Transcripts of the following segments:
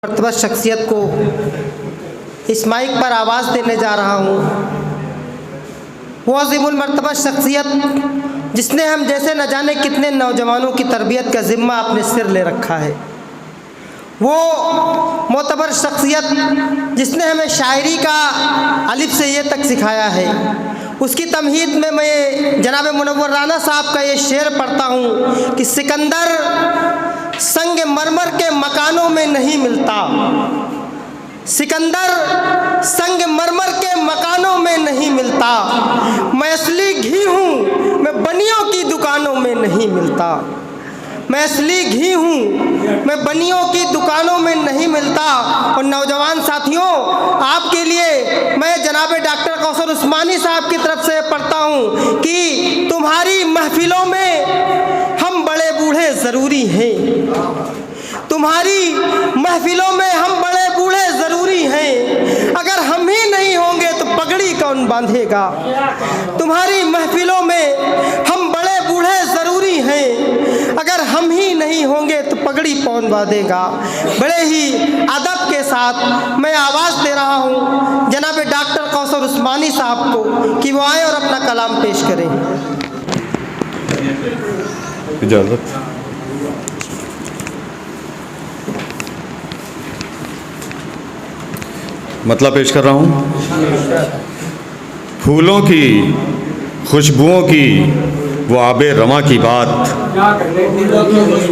मर्तबा शख्सियत को इस माइक पर आवाज़ देने जा रहा हूँ। वो अज़ीमुल मर्तबा शख्सियत जिसने हम जैसे न जाने कितने नौजवानों की तरबियत का ज़िम्मा अपने सिर ले रखा है। वो मोतबर शख्सियत जिसने हमें शायरी का अलिफ से ये तक सिखाया है। उसकी तमहीद में मैं जनाब मुनव्वर राना साहब का ये शेर पढ़ता हूँ कि सिकंदर संग मरमर के मकानों में नहीं मिलता, सिकंदर संग मरमर के मकानों में नहीं मिलता। मैं असली घी हूँ, मैं बनियों की दुकानों में नहीं मिलता। मैं असली घी हूँ, मैं बनियों की दुकानों में नहीं मिलता। और नौजवान साथियों, आपके लिए मैं जनाब डॉक्टर कौसर उस्मानी साहब की तरफ से पढ़ता हूँ कि तुम्हारी महफिलों में हम बड़े बूढ़े ज़रूरी हैं, तुम्हारी महफिलों में हम बड़े बूढ़े ज़रूरी हैं। अगर हम ही नहीं होंगे तो पगड़ी कौन बांधेगा। तुम्हारी महफिलों में हम बड़े बूढ़े ज़रूरी हैं, अगर हम ही नहीं होंगे तो पगड़ी कौन बांधेगा। बड़े ही अदब के साथ मैं आवाज़ दे रहा हूँ जनाब डॉक्टर कौसर उस्मानी साहब को कि वो आए और अपना कलाम पेश करें। इजाज़त। मतलब पेश कर रहा हूँ। फूलों की खुशबुओं की वो आबे रवां की बात,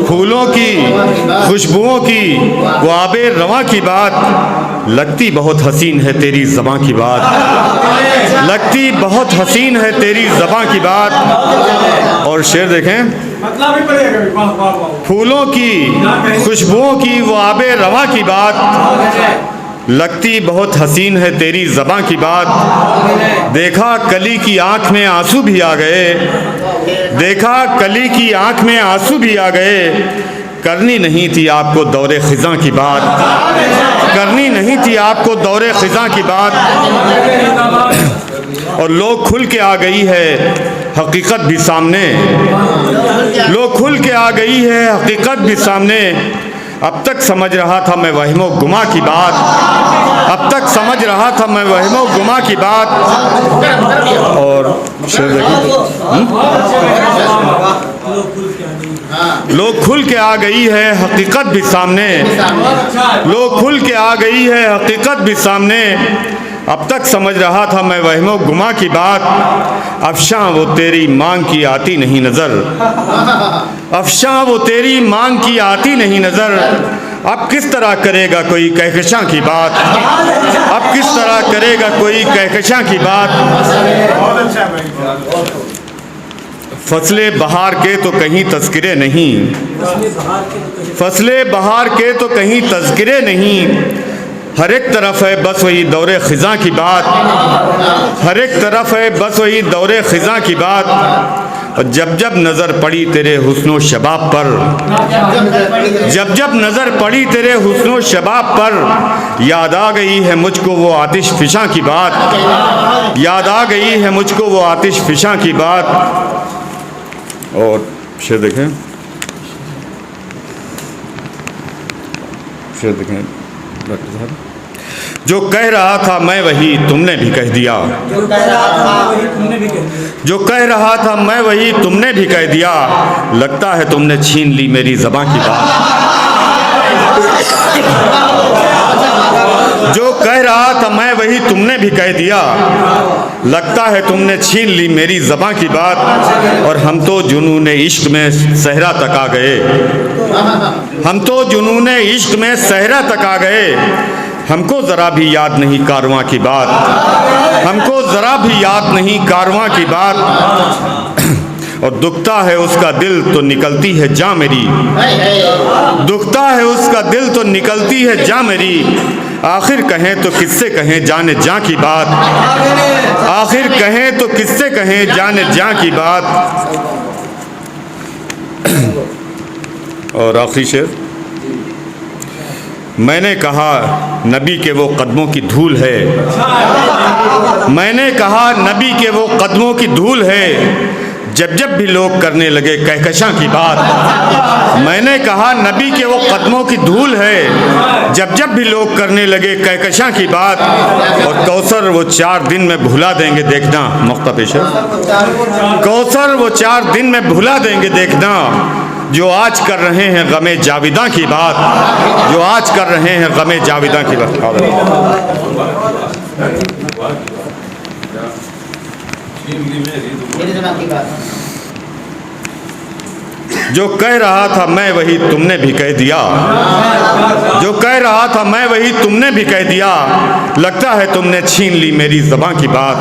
फूलों की खुशबुओं की वो आबे रवां की बात, लगती बहुत हसीन है तेरी ज़बां की बात, लगती बहुत हसीन है तेरी ज़बां की बात। और शेर देखें, फूलों की खुशबुओं की वो आबे रवां की बात, लगती बहुत हसीन है तेरी ज़बां की बात। देखा कली की आँख में आंसू भी आ गए, देखा कली की आँख में आंसू भी आ गए। करनी नहीं थी आपको दौरे ख़िज़ां की बात, करनी नहीं थी आपको दौरे ख़िज़ां की बात। और लोग खुल के आ गई है हकीकत भी सामने, लोग खुल के आ गई है हकीकत भी सामने। अब तक समझ रहा था मैं वहमो गुमा की बात, अब तक समझ रहा था मैं वहमो गुमा की बात। और शेर देखिए, लोग खुल के आ गई है हकीकत भी सामने, लोग खुल के आ गई है हकीकत भी सामने। अब तक समझ रहा था मैं वहमो गुमा की बात, अफशां वो तेरी मांग की आती नहीं नज़र, अफशां वो तेरी मांग की आती नहीं नज़र। अब किस तरह करेगा कोई कहकशां की बात, अब किस तरह करेगा कोई कहकशां की बात। फसले बहार के तो कहीं तज़किरे नहीं, फसले बहार के तो कहीं तज़किरे नहीं। हर एक तरफ है बस वही दौरे ख़िज़ां की बात, हर एक तरफ है बस वही दौरे ख़िज़ां की बात। और जब जब नज़र पड़ी तेरे हुस्नो शबाब पर, जब जब नज़र पड़ी तेरे हुस्नो शबाब पर, याद आ गई है मुझको वो आतिश फ़िशां की बात, याद आ गई है मुझको वो आतिश फ़िशां की बात। और शेर देखें, शेर देखें डॉक्टर साहब, जो कह रहा था मैं वही तुमने भी कह दिया, जो कह रहा था मैं वही तुमने भी कह दिया। लगता है तुमने छीन ली मेरी ज़बां की बात, जो कह रहा था मैं वही तुमने भी कह दिया। लगता है तुमने छीन ली मेरी ज़बां की बात। और हम तो जुनून इश्क में सहरा तक आ गए, हम तो जुनून इश्क में सहरा तक आ गए। हमको ज़रा भी याद नहीं कारवां की बात, हमको ज़रा भी याद नहीं कारवां की बात। और दुखता है उसका दिल तो निकलती है जान मेरी, दुखता है उसका दिल तो निकलती है जान मेरी। आखिर कहें तो किससे कहें जाने जान की बात, आखिर कहें तो किससे कहें जाने जान की बात। और आखिरी शेर, मैंने कहा नबी के वो कदमों की धूल है, मैंने कहा नबी के वो कदमों की धूल है। जब जब भी लोग करने लगे कहकशां की बात, मैंने कहा नबी के वो कदमों की धूल है। जब जब भी लोग करने लगे कहकशां की बात, और कौसर वो 4 दिन में भुला देंगे देखना। मुक्ता पेश है। कौसर वो 4 दिन में भुला देंगे देखना, जो आज कर रहे हैं गमे जाविदा की बात, जो आज कर रहे हैं गमे जाविदा की बात। जो कह रहा था मैं वही तुमने भी कह दिया, जो कह रहा था मैं वही तुमने भी कह दिया, लगता है तुमने छीन ली मेरी ज़बां की बात।